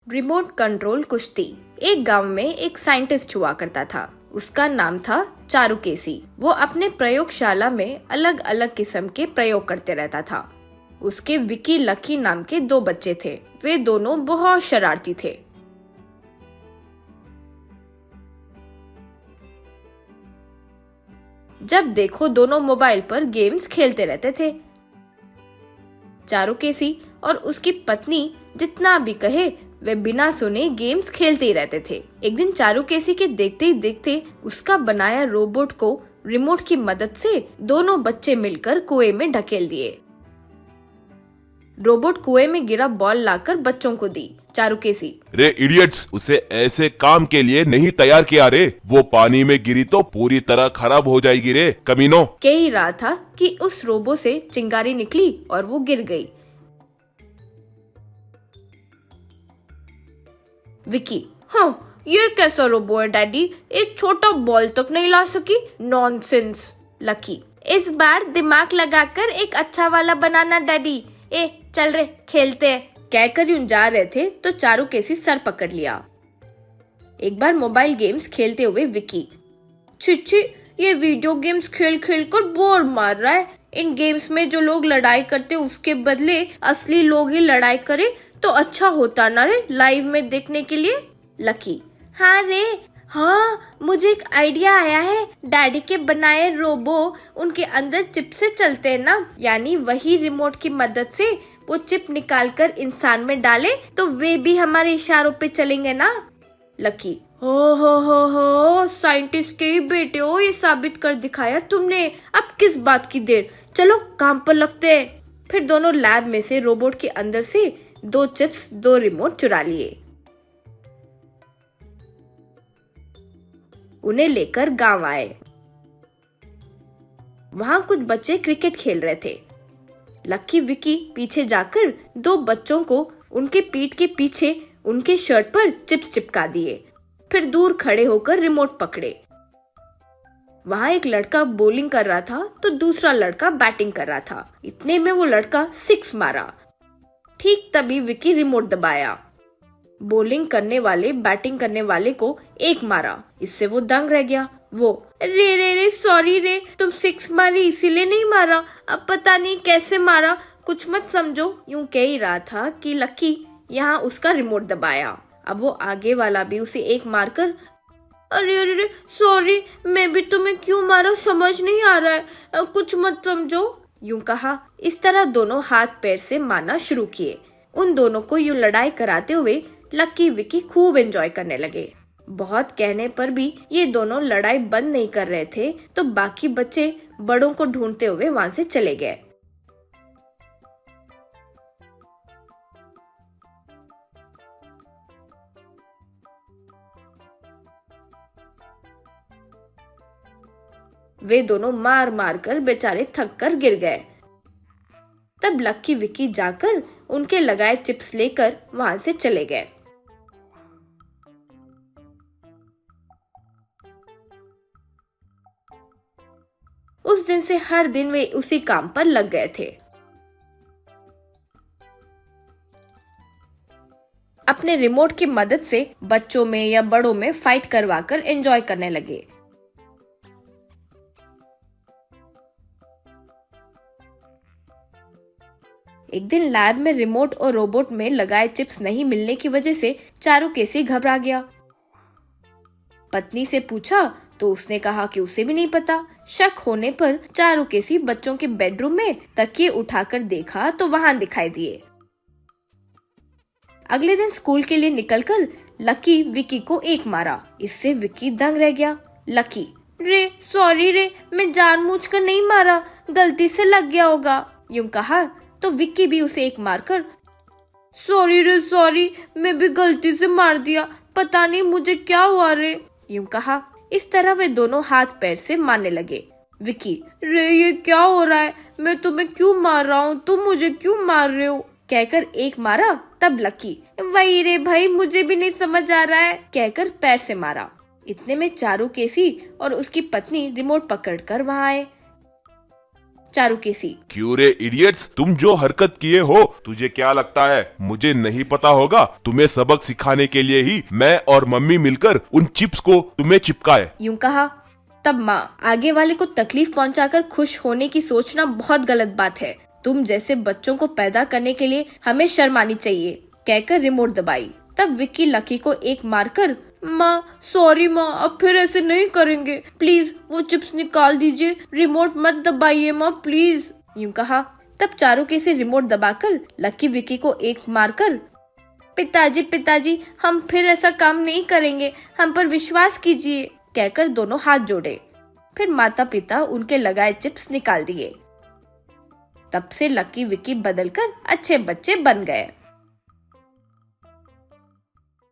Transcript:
Remote control कुश्ती। एक गांव में एक साइंटिस्ट हुआ करता था। उसका नाम था चारुकेसी। वो अपने प्रयोगशाला में अलग अलग किस्म के प्रयोग करते रहता था। उसके विकी लकी नाम के 2 बच्चे थे। वे दोनों बहुत शरारती थे। जब देखो दोनों मोबाइल पर गेम्स खेलते रहते थे। चारुकेसी और उसकी पत्नी जितना भी कहे वे बिना सुने गेम्स खेलते ही रहते थे। एक दिन चारुकेसी के देखते ही देखते उसका बनाया रोबोट को रिमोट की मदद से दोनों बच्चे मिलकर कुएं में ढकेल दिए। रोबोट कुएं में गिरा बॉल लाकर बच्चों को दी। चारुकेसी, रे इडियट्स, उसे ऐसे काम के लिए नहीं तैयार किया रे। वो पानी में गिरी तो पूरी तरह खराब हो जाएगी रे कमीनो। कह ही रहा था कि उस रोबो से चिंगारी निकली और वो गिर गई। विकी, हाँ, ये कैसा रोबो है डैडी, एक छोटा बॉल तक नहीं ला सकी। नॉनसेंस। लकी, इस बार दिमाग लगाकर एक अच्छा वाला बनाना डैडी। ए चल रे खेलते हैं। कहकर यूं जा रहे थे तो चारुकेसी सर पकड़ लिया। एक बार मोबाइल गेम्स खेलते हुए विकी, छिछी, ये वीडियो गेम्स खेल खेल कर बोर मार रहा है। इन गेम्स में जो लोग लड़ाई करते उसके बदले असली लोग ही लड़ाई करे तो अच्छा होता ना रे, लाइव में देखने के लिए। लकी, हाँ रे, हाँ, मुझे एक आइडिया आया है। डैडी के बनाए रोबो उनके अंदर चिप से चलते हैं ना, यानी वही रिमोट की मदद से वो चिप निकालकर इंसान में डाले तो वे भी हमारे इशारों पे चलेंगे ना। लकी, हो, साइंटिस्ट के ही बेटे हो, ये साबित कर दिखाया तुमने। अब किस बात की देर, चलो काम पर लगते हैं। फिर दोनों लैब में से रोबोट के अंदर से 2 चिप्स 2 रिमोट चुरा लिए। उन्हें लेकर गांव आए। वहां कुछ बच्चे क्रिकेट खेल रहे थे। लकी विकी पीछे जाकर 2 बच्चों को उनके पीठ के पीछे उनके शर्ट पर चिप्स चिपका दिए। फिर दूर खड़े होकर रिमोट पकड़े। वहां एक लड़का बॉलिंग कर रहा था तो दूसरा लड़का बैटिंग कर रहा था। इतने में वो लड़का 6 मारा। ठीक तभी विकी रिमोट दबाया। बॉलिंग करने वाले बैटिंग करने वाले को 1 मारा। इससे वो दंग रह गया। वो, रे सॉरी रे, तुम 6 मारी इसीलिए नहीं मारा, अब पता नहीं कैसे मारा, कुछ मत समझो। यूं कह ही रहा था कि लकी यहाँ उसका रिमोट दबाया। अब वो आगे वाला भी उसे 1 मारकर, अरे सॉरी, मैं भी तुम्हें क्यों मारा समझ नहीं आ रहा है, कुछ मत समझो, यूं कहा। इस तरह दोनों हाथ पैर से मारना शुरू किए। उन दोनों को यूं लड़ाई कराते हुए लकी विकी खूब एंजॉय करने लगे। बहुत कहने पर भी ये दोनों लड़ाई बंद नहीं कर रहे थे तो बाकी बच्चे बड़ों को ढूंढते हुए वहां से चले गए। वे दोनों मार मार कर बेचारे थक कर गिर गए। तब लकी विकी जाकर उनके लगाए चिप्स लेकर वहां से चले गए। उस दिन से हर दिन वे उसी काम पर लग गए थे। अपने रिमोट की मदद से बच्चों में या बड़ों में फाइट करवाकर एंजॉय करने लगे। एक दिन लैब में रिमोट और रोबोट में लगाए चिप्स नहीं मिलने की वजह से चारुकेसी घबरा गया। पत्नी से पूछा तो उसने कहा कि उसे भी नहीं पता। शक होने पर चारुकेसी बच्चों के बेडरूम में तकिए उठाकर देखा तो वहां दिखाई दिए। अगले दिन स्कूल के लिए निकलकर लकी विकी को 1 मारा। इससे विकी दंग रह गया। लकी, रे सॉरी रे, मैं जानबूझकर नहीं मारा, गलती से लग गया होगा, यूं कहा। तो विक्की भी उसे 1 मारकर, सॉरी रे सॉरी, मैं भी गलती से मार दिया, पता नहीं मुझे क्या हुआ रे, यूं कहा। इस तरह वे दोनों हाथ पैर से मारने लगे। विक्की, रे ये क्या हो रहा है, मैं तुम्हें क्यों मार रहा हूँ, तुम मुझे क्यों मार रहे हो, कहकर 1 मारा। तब लकी, वही रे भाई, मुझे भी नहीं समझ आ रहा है, कहकर पैर से मारा। इतने में चारुकेसी और उसकी पत्नी रिमोट पकड़कर वहां आए। चारुकेसी। क्यों रे इडियट्स, तुम जो हरकत किए हो, तुझे क्या लगता है मुझे नहीं पता होगा? तुम्हें सबक सिखाने के लिए ही मैं और मम्मी मिलकर उन चिप्स को तुम्हें चिपकाए। यूं कहा। तब माँ, आगे वाले को तकलीफ पहुंचाकर खुश होने की सोचना बहुत गलत बात है। तुम जैसे बच्चों को पैदा करने के लिए हमें शर्म आनी चाहिए, कहकर रिमोट दबाई। तब विक्की लकी को एक मारकर, माँ सॉरी माँ, अब फिर ऐसे नहीं करेंगे, प्लीज वो चिप्स निकाल दीजिए, रिमोट मत दबाइए माँ प्लीज, यूं कहा। तब चारुकेसी रिमोट दबाकर लकी विक्की को एक मारकर, पिताजी पिताजी हम फिर ऐसा काम नहीं करेंगे, हम पर विश्वास कीजिए, कहकर दोनों हाथ जोड़े। फिर माता पिता उनके लगाए चिप्स निकाल दिए। तब से लकी विक्की बदलकर अच्छे बच्चे बन गए।